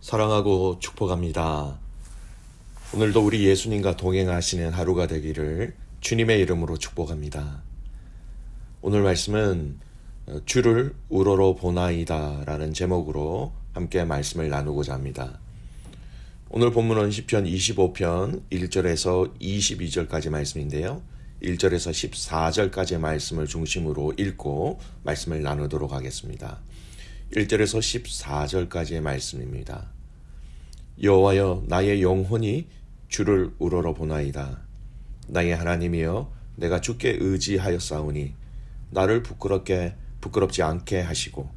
사랑하고 축복합니다. 오늘도 우리 예수님과 동행하시는 하루가 되기를 주님의 이름으로 축복합니다. 오늘 말씀은 주를 우러러 보나이다 라는 제목으로 함께 말씀을 나누고자 합니다. 오늘 본문은 시편 25편 1절에서 22절까지 말씀인데요. 1절에서 14절까지 말씀을 중심으로 읽고 말씀을 나누도록 하겠습니다. 1절에서 14절까지의 말씀입니다. 여호와여, 나의 영혼이 주를 우러러 보나이다. 나의 하나님이여, 내가 주께 의지하였사오니 나를 부끄럽지 않게 하시고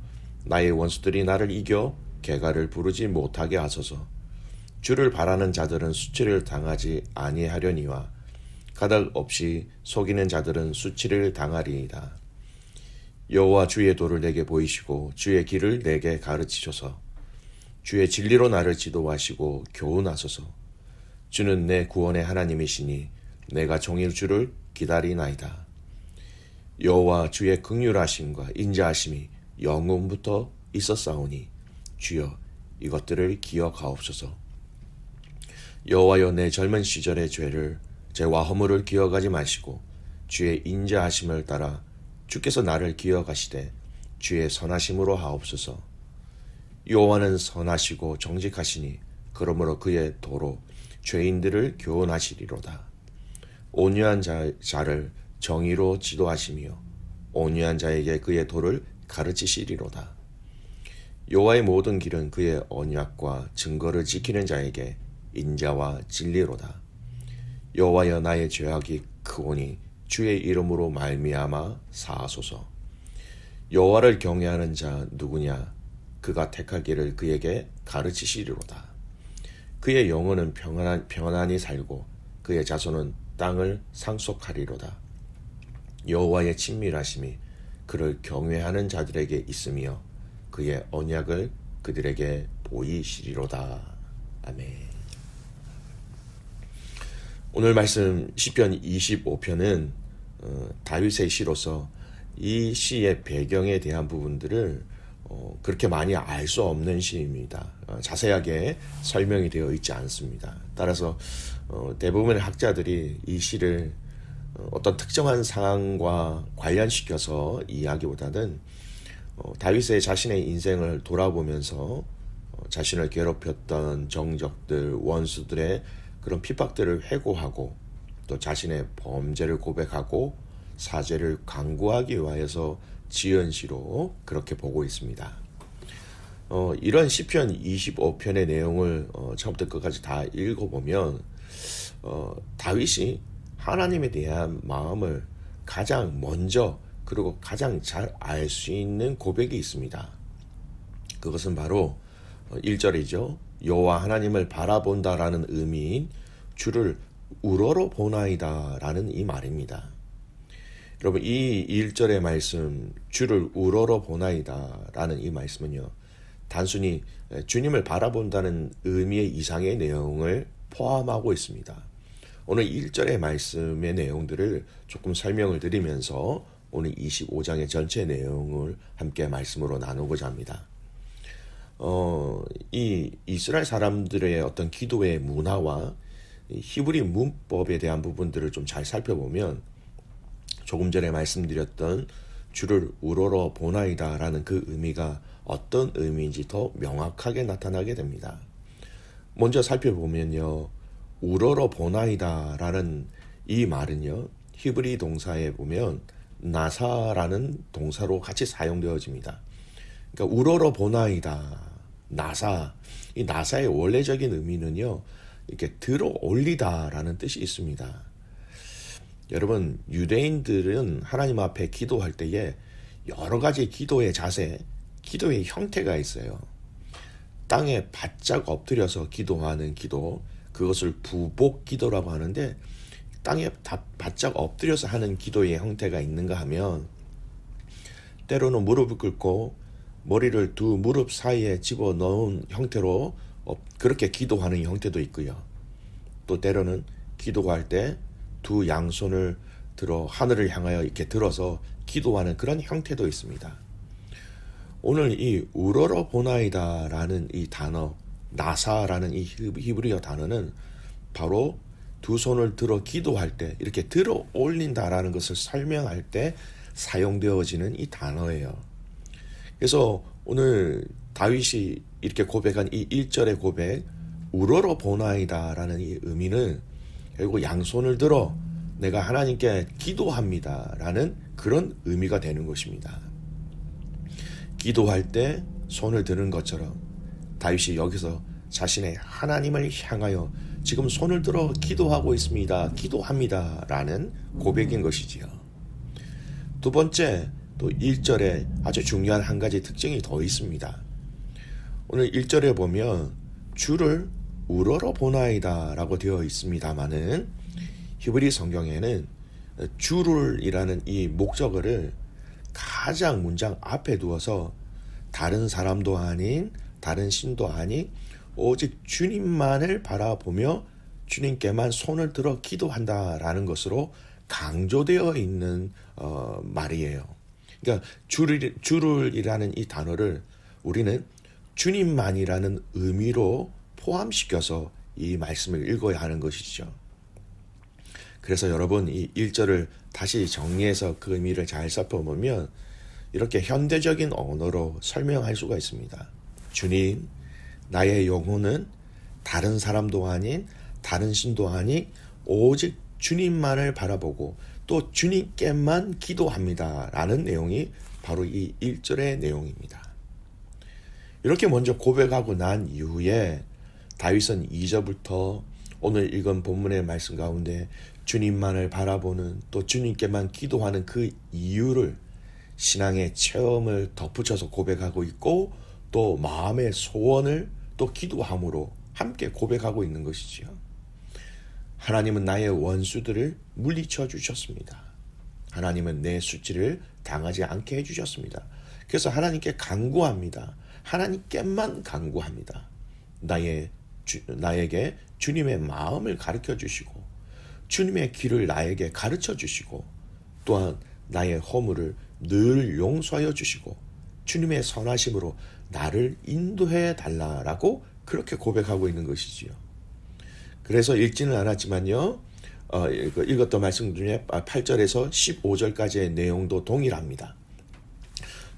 나의 원수들이 나를 이겨 개가를 부르지 못하게 하소서. 주를 바라는 자들은 수치를 당하지 아니하려니와 가닥 없이 속이는 자들은 수치를 당하리이다. 여호와 주의 도를 내게 보이시고 주의 길을 내게 가르치소서. 주의 진리로 나를 지도하시고 교훈하소서. 주는 내 구원의 하나님이시니 내가 종일 주를 기다리나이다. 여호와 주의 긍휼하심과 인자하심이 영원부터 있었사오니 주여 이것들을 기억하옵소서. 여호와여, 내 젊은 시절의 죄를 죄와 허물을 기억하지 마시고 주의 인자하심을 따라 주께서 나를 기억하시되 주의 선하심으로 하옵소서. 여호와는 선하시고 정직하시니 그러므로 그의 도로 죄인들을 교훈하시리로다. 온유한 자를 정의로 지도하시며 온유한 자에게 그의 도를 가르치시리로다. 여호와의 모든 길은 그의 언약과 증거를 지키는 자에게 인자와 진리로다. 여호와여, 나의 죄악이 크오니 주의 이름으로 말미암아 사하소서. 여호와를 경외하는 자 누구냐? 그가 택하기를 그에게 가르치시리로다. 그의 영혼은 평안히 살고 그의 자손은 땅을 상속하리로다. 여호와의 친밀하심이 그를 경외하는 자들에게 있으며 그의 언약을 그들에게 보이시리로다. 아멘. 오늘 말씀 시편 25편은 다윗의 시로서 이 시의 배경에 대한 부분들을 그렇게 많이 알 수 없는 시입니다. 자세하게 설명이 되어 있지 않습니다. 따라서 대부분의 학자들이 이 시를 어떤 특정한 상황과 관련시켜서 이해하기보다는 다윗의 자신의 인생을 돌아보면서 자신을 괴롭혔던 정적들, 원수들의 그런 핍박들을 회고하고 또 자신의 범죄를 고백하고 사죄를 강구하기 위하여서 지은 시로 그렇게 보고 있습니다. 이런 시편 25편의 내용을 처음부터 끝까지 다 읽어보면 다윗이 하나님에 대한 마음을 가장 먼저 그리고 가장 잘 알 수 있는 고백이 있습니다. 그것은 바로 1절이죠. 여호와 하나님을 바라본다라는 의미인 주를 우러러 보나이다 라는 이 말입니다. 여러분, 이 1절의 말씀, 주를 우러러 보나이다 라는 이 말씀은요, 단순히 주님을 바라본다는 의미의 이상의 내용을 포함하고 있습니다. 오늘 1절의 말씀의 내용들을 조금 설명을 드리면서 오늘 25장의 전체 내용을 함께 말씀으로 나누고자 합니다. 이 이스라엘 사람들의 어떤 기도의 문화와 히브리 문법에 대한 부분들을 좀 잘 살펴보면 조금 전에 말씀드렸던 주를 우러러 보나이다 라는 그 의미가 어떤 의미인지 더 명확하게 나타나게 됩니다. 먼저 살펴보면요, 우러러 보나이다 라는 이 말은요, 히브리 동사에 보면 나사라는 동사로 같이 사용되어집니다. 그러니까 우러러 보나이다, 나사, 이 나사의 원래적인 의미는요, 이렇게 들어 올리다 라는 뜻이 있습니다. 여러분, 유대인들은 하나님 앞에 기도할 때에 여러 가지 기도의 자세, 기도의 형태가 있어요. 땅에 바짝 엎드려서 기도하는 기도, 그것을 부복 기도라고 하는데, 땅에 바짝 엎드려서 하는 기도의 형태가 있는가 하면 때로는 무릎을 꿇고 머리를 두 무릎 사이에 집어넣은 형태로 그렇게 기도하는 형태도 있고요. 또 때로는 기도할 때 두 양손을 들어 하늘을 향하여 이렇게 들어서 기도하는 그런 형태도 있습니다. 오늘 이 우러러 보나이다 라는 이 단어, 나사라는 이 히브리어 단어는 바로 두 손을 들어 기도할 때 이렇게 들어 올린다라는 것을 설명할 때 사용되어지는 이 단어예요. 그래서 오늘 다윗이 이렇게 고백한 이 1절의 고백, 우러러 보나이다라는 이 의미는 결국 양손을 들어 내가 하나님께 기도합니다라는 그런 의미가 되는 것입니다. 기도할 때 손을 드는 것처럼 다윗이 여기서 자신의 하나님을 향하여 지금 손을 들어 기도하고 있습니다. 기도합니다. 라는 고백인 것이지요. 두 번째, 또 1절에 아주 중요한 한 가지 특징이 더 있습니다. 오늘 1절에 보면 주를 우러러 보나이다 라고 되어 있습니다마는 히브리 성경에는 주를이라는 이 목적어를 가장 문장 앞에 두어서 다른 사람도 아닌 다른 신도 아닌 오직 주님만을 바라보며 주님께만 손을 들어 기도한다라는 것으로 강조되어 있는 말이에요. 그러니까 주를이라는 이 단어를 우리는 주님만이라는 의미로 포함시켜서 이 말씀을 읽어야 하는 것이죠. 그래서 여러분 이 1절을 다시 정리해서 그 의미를 잘 살펴보면 이렇게 현대적인 언어로 설명할 수가 있습니다. 주님, 나의 영혼은 다른 사람도 아닌 다른 신도 아닌 오직 주님만을 바라보고 또 주님께만 기도합니다. 라는 내용이 바로 이 1절의 내용입니다. 이렇게 먼저 고백하고 난 이후에 다윗은 2절부터 오늘 읽은 본문의 말씀 가운데 주님만을 바라보는 또 주님께만 기도하는 그 이유를 신앙의 체험을 덧붙여서 고백하고 있고 또 마음의 소원을 또 기도함으로 함께 고백하고 있는 것이지요. 하나님은 나의 원수들을 물리쳐 주셨습니다. 하나님은 내 수치를 당하지 않게 해주셨습니다. 그래서 하나님께 간구합니다. 하나님께만 간구합니다. 나에게 주님의 마음을 가르쳐 주시고 주님의 길을 나에게 가르쳐 주시고 또한 나의 허물을 늘 용서하여 주시고 주님의 선하심으로 나를 인도해 달라라고 그렇게 고백하고 있는 것이지요. 그래서 읽지는 않았지만요. 읽었던 말씀 중에 8절에서 15절까지의 내용도 동일합니다.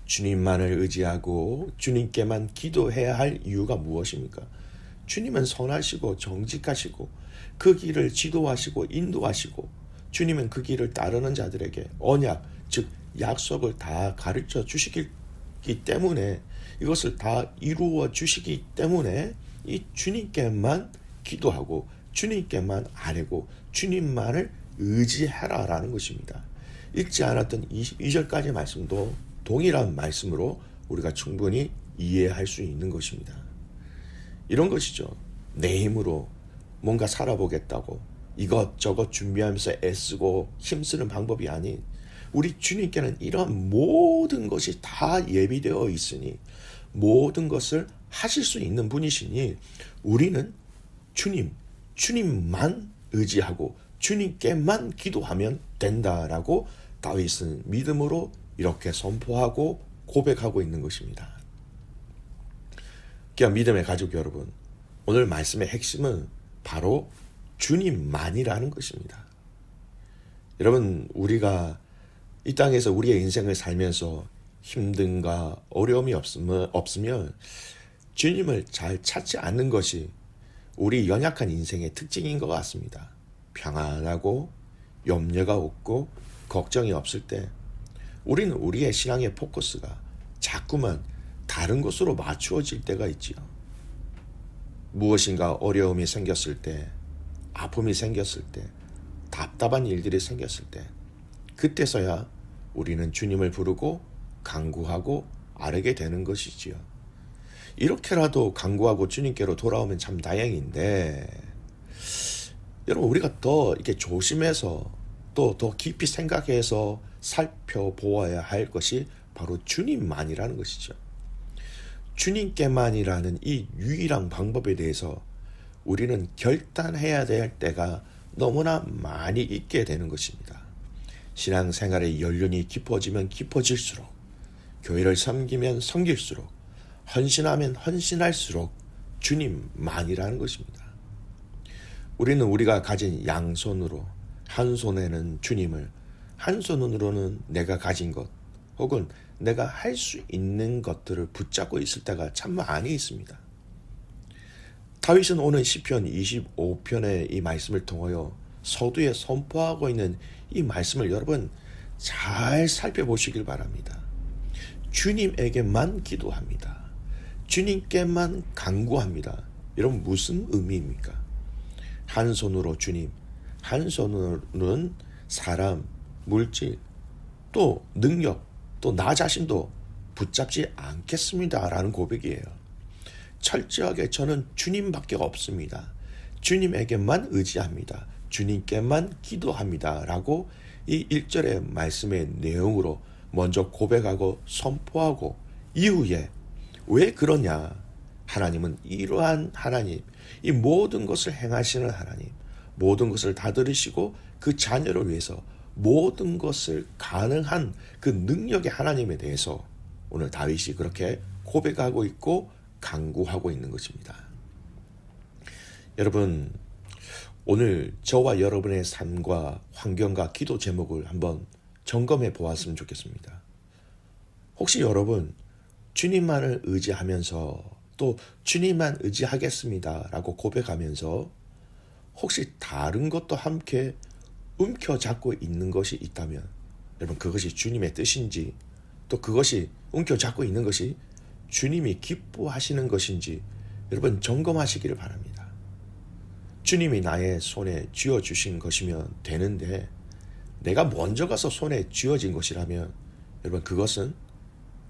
주님만을 의지하고 주님께만 기도해야 할 이유가 무엇입니까? 주님은 선하시고 정직하시고 그 길을 지도하시고 인도하시고 주님은 그 길을 따르는 자들에게 언약, 즉 약속을 다 가르쳐 주시기 때문에 이것을 다 이루어 주시기 때문에 이 주님께만 기도하고 주님께만 아뢰고 주님만을 의지해라라는 것입니다. 읽지 않았던 22절까지 말씀도 동일한 말씀으로 우리가 충분히 이해할 수 있는 것입니다. 이런 것이죠. 내 힘으로 뭔가 살아보겠다고 이것저것 준비하면서 애쓰고 힘쓰는 방법이 아닌 우리 주님께는 이런 모든 것이 다 예비되어 있으니 모든 것을 하실 수 있는 분이시니 우리는 주님만 의지하고 주님께만 기도하면 된다라고 다윗은 믿음으로 이렇게 선포하고 고백하고 있는 것입니다. 그러니까 믿음의 가족 여러분, 오늘 말씀의 핵심은 바로 주님만이라는 것입니다. 여러분, 우리가 이 땅에서 우리의 인생을 살면서 힘든가 어려움이 없으면 주님을 잘 찾지 않는 것이 우리 연약한 인생의 특징인 것 같습니다. 평안하고 염려가 없고 걱정이 없을 때 우리는 우리의 신앙의 포커스가 자꾸만 다른 것으로 맞추어질 때가 있지요. 무엇인가 어려움이 생겼을 때, 아픔이 생겼을 때, 답답한 일들이 생겼을 때 그때서야 우리는 주님을 부르고 간구하고 아뢰게 되는 것이지요. 이렇게라도 간구하고 주님께로 돌아오면 참 다행인데 여러분 우리가 더 이렇게 조심해서 또 더 깊이 생각해서 살펴보아야 할 것이 바로 주님만이라는 것이죠. 주님께만이라는 이 유일한 방법에 대해서 우리는 결단해야 될 때가 너무나 많이 있게 되는 것입니다. 신앙생활의 연륜이 깊어지면 깊어질수록 교회를 섬기면 섬길수록 헌신하면 헌신할수록 주님만이라는 것입니다. 우리는 우리가 가진 양손으로 한 손에는 주님을, 한 손으로는 내가 가진 것 혹은 내가 할 수 있는 것들을 붙잡고 있을 때가 참 많이 있습니다. 다윗은 오늘 시편 25편의 이 말씀을 통하여 서두에 선포하고 있는 이 말씀을 여러분 잘 살펴보시길 바랍니다. 주님에게만 기도합니다. 주님께만 간구합니다. 여러분 무슨 의미입니까? 한 손으로 주님, 한 손으로는 사람, 물질, 또 능력, 또 나 자신도 붙잡지 않겠습니다 라는 고백이에요. 철저하게 저는 주님밖에 없습니다. 주님에게만 의지합니다. 주님께만 기도합니다 라고 이 1절의 말씀의 내용으로 먼저 고백하고 선포하고 이후에 왜 그러냐? 하나님은 이러한 하나님, 이 모든 것을 행하시는 하나님, 모든 것을 다 들으시고 그 자녀를 위해서 모든 것을 가능한 그 능력의 하나님에 대해서 오늘 다윗이 그렇게 고백하고 있고 간구하고 있는 것입니다. 여러분, 오늘 저와 여러분의 삶과 환경과 기도 제목을 한번 점검해 보았으면 좋겠습니다. 혹시 여러분 주님만을 의지하면서 또 주님만 의지하겠습니다 라고 고백하면서 혹시 다른 것도 함께 움켜잡고 있는 것이 있다면 여러분 그것이 주님의 뜻인지 또 그것이 움켜잡고 있는 것이 주님이 기뻐하시는 것인지 여러분 점검하시기를 바랍니다. 주님이 나의 손에 쥐어주신 것이면 되는데 내가 먼저 가서 손에 쥐어진 것이라면 여러분 그것은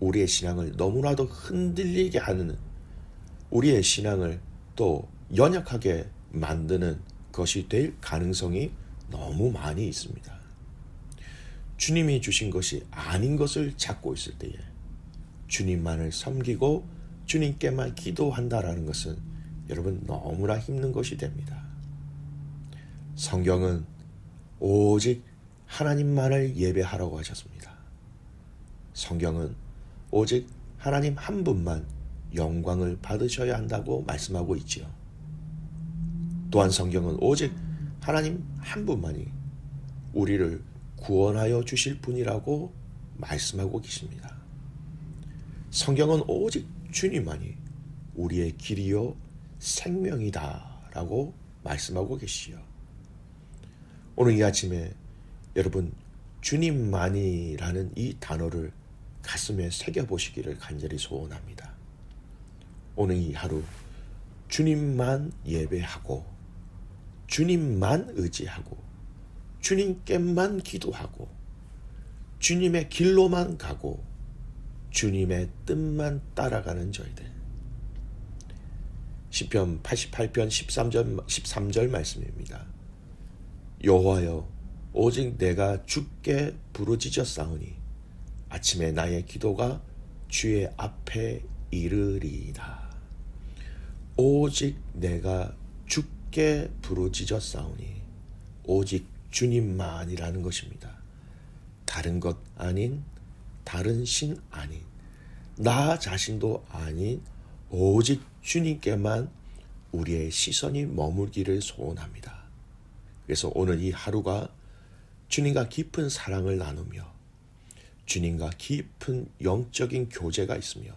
우리의 신앙을 너무나도 흔들리게 하는, 우리의 신앙을 또 연약하게 만드는 것이 될 가능성이 너무 많이 있습니다. 주님이 주신 것이 아닌 것을 찾고 있을 때에 주님만을 섬기고 주님께만 기도한다라는 것은 여러분 너무나 힘든 것이 됩니다. 성경은 오직 하나님만을 예배하라고 하셨습니다. 성경은 오직 하나님 한 분만 영광을 받으셔야 한다고 말씀하고 있지요. 또한 성경은 오직 하나님 한 분만이 우리를 구원하여 주실 분이라고 말씀하고 계십니다. 성경은 오직 주님만이 우리의 길이요 생명이다 라고 말씀하고 계시죠. 오늘 이 아침에 여러분 주님만이라는 이 단어를 가슴에 새겨보시기를 간절히 소원합니다. 오늘 이 하루 주님만 예배하고 주님만 의지하고 주님께만 기도하고 주님의 길로만 가고 주님의 뜻만 따라가는 저희들. 시편 88편 13절 말씀입니다. 여호와여 오직 내가 주께 부르짖었사오니 아침에 나의 기도가 주의 앞에 이르리이다. 오직 내가 주께 부르짖었사오니 오직 주님만이라는 것입니다. 다른 것 아닌, 다른 신 아닌, 나 자신도 아닌 오직 주님께만 우리의 시선이 머물기를 소원합니다. 그래서 오늘 이 하루가 주님과 깊은 사랑을 나누며 주님과 깊은 영적인 교제가 있으며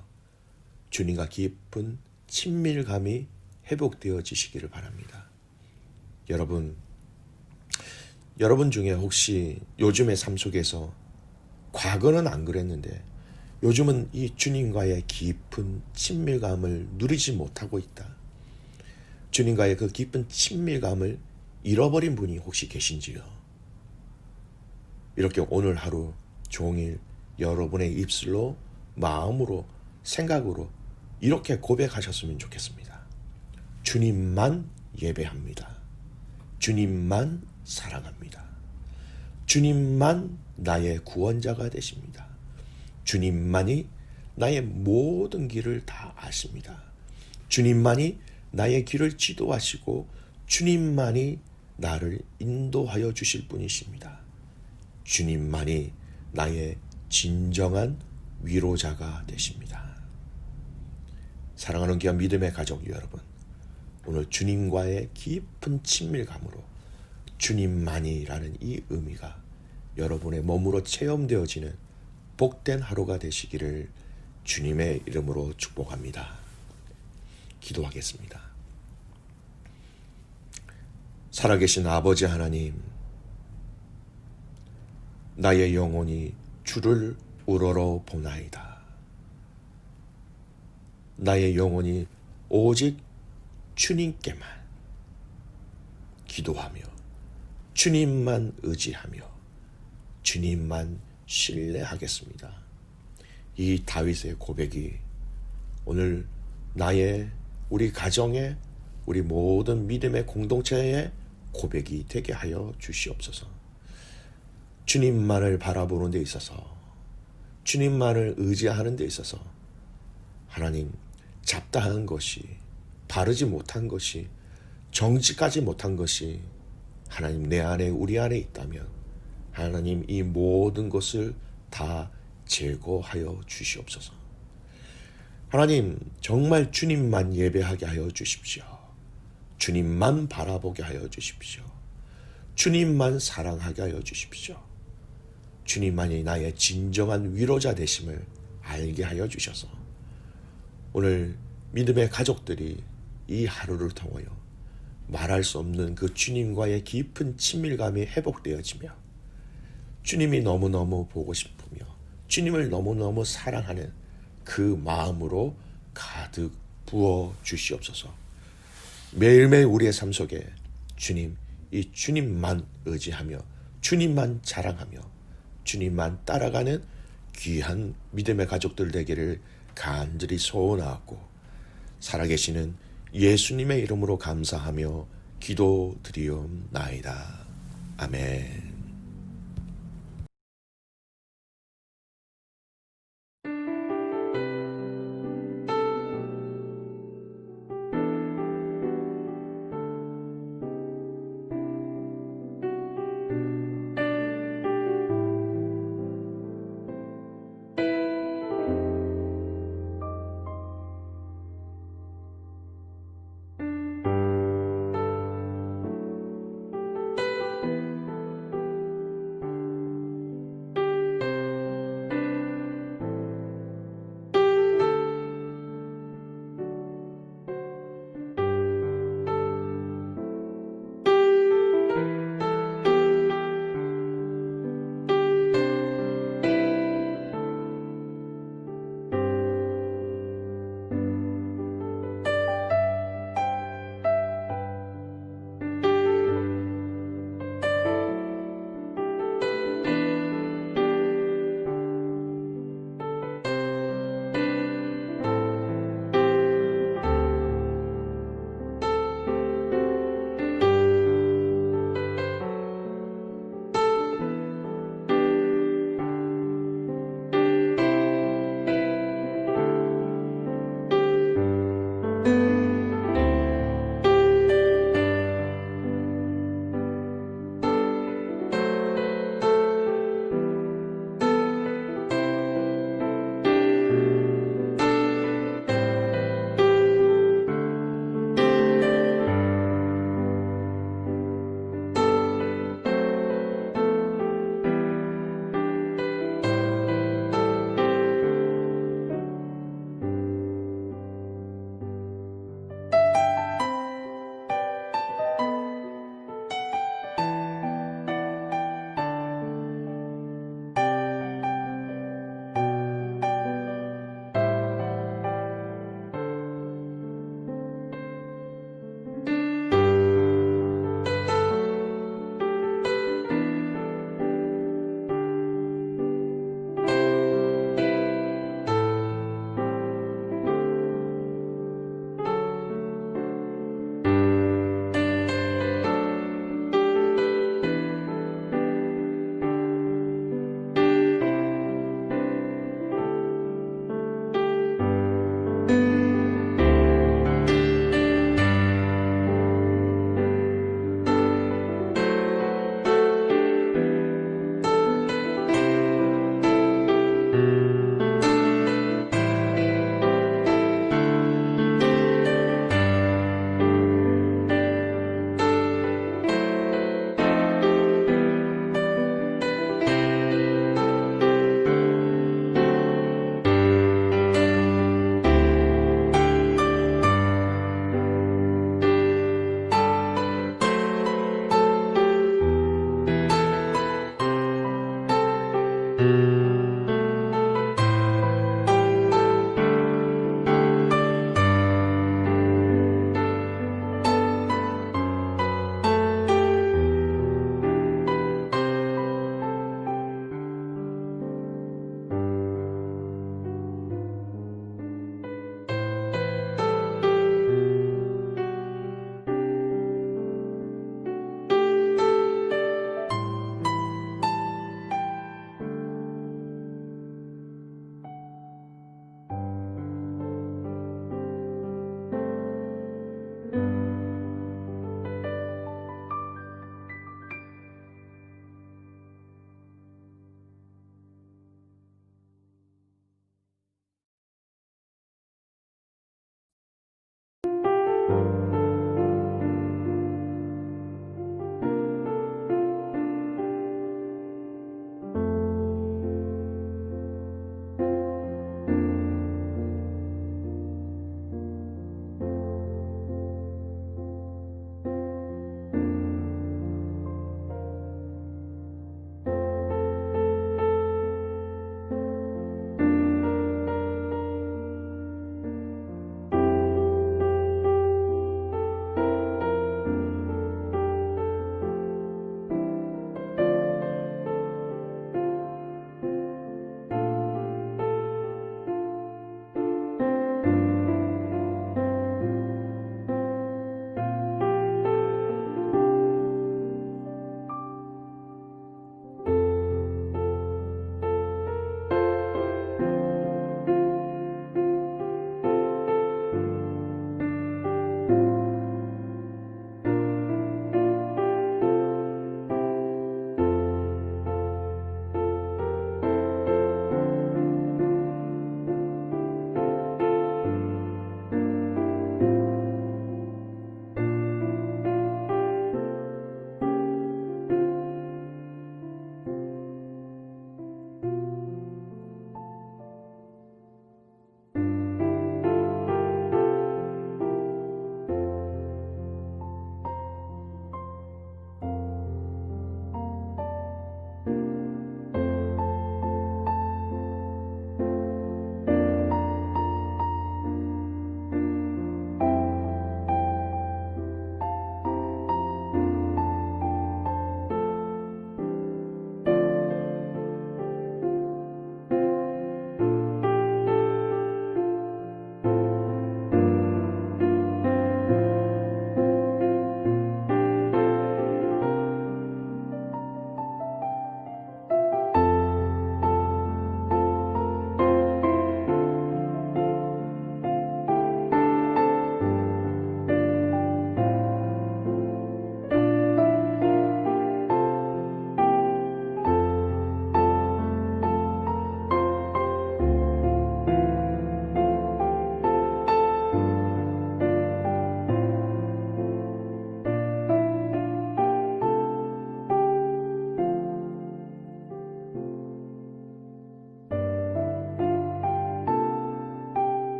주님과 깊은 친밀감이 회복되어지시기를 바랍니다. 여러분 중에 혹시 요즘의 삶 속에서 과거는 안 그랬는데 요즘은 이 주님과의 깊은 친밀감을 누리지 못하고 있다. 주님과의 그 깊은 친밀감을 잃어버린 분이 혹시 계신지요? 이렇게 오늘 하루 종일 여러분의 입술로, 마음으로, 생각으로 이렇게 고백하셨으면 좋겠습니다. 주님만 예배합니다. 주님만 사랑합니다. 주님만 나의 구원자가 되십니다. 주님만이 나의 모든 길을 다 아십니다. 주님만이 나의 길을 지도하시고 주님만이 나를 인도하여 주실 분이십니다. 주님만이 나의 진정한 위로자가 되십니다. 사랑하는 귀한 믿음의 가족 여러분, 오늘 주님과의 깊은 친밀감으로 주님만이라는 이 의미가 여러분의 몸으로 체험되어지는 복된 하루가 되시기를 주님의 이름으로 축복합니다. 기도하겠습니다. 살아계신 아버지 하나님, 나의 영혼이 주를 우러러 보나이다. 나의 영혼이 오직 주님께만 기도하며 주님만 의지하며 주님만 신뢰하겠습니다. 이 다윗의 고백이 오늘 나의, 우리 가정의, 우리 모든 믿음의 공동체의 고백이 되게 하여 주시옵소서. 주님만을 바라보는 데 있어서, 주님만을 의지하는 데 있어서 하나님, 잡다한 것이, 바르지 못한 것이, 정직하지 못한 것이 하나님 내 안에, 우리 안에 있다면 하나님 이 모든 것을 다 제거하여 주시옵소서. 하나님, 정말 주님만 예배하게 하여 주십시오. 주님만 바라보게 하여 주십시오. 주님만 사랑하게 하여 주십시오. 주님만이 나의 진정한 위로자 되심을 알게 하여 주셔서 오늘 믿음의 가족들이 이 하루를 통하여 말할 수 없는 그 주님과의 깊은 친밀감이 회복되어지며 주님이 너무너무 보고 싶으며 주님을 너무너무 사랑하는 그 마음으로 가득 부어 주시옵소서. 매일매일 우리의 삶 속에 주님, 이 주님만 의지하며 주님만 자랑하며 주님만 따라가는 귀한 믿음의 가족들 되기를 간절히 소원하고 살아계시는 예수님의 이름으로 감사하며 기도드리옵나이다. 아멘.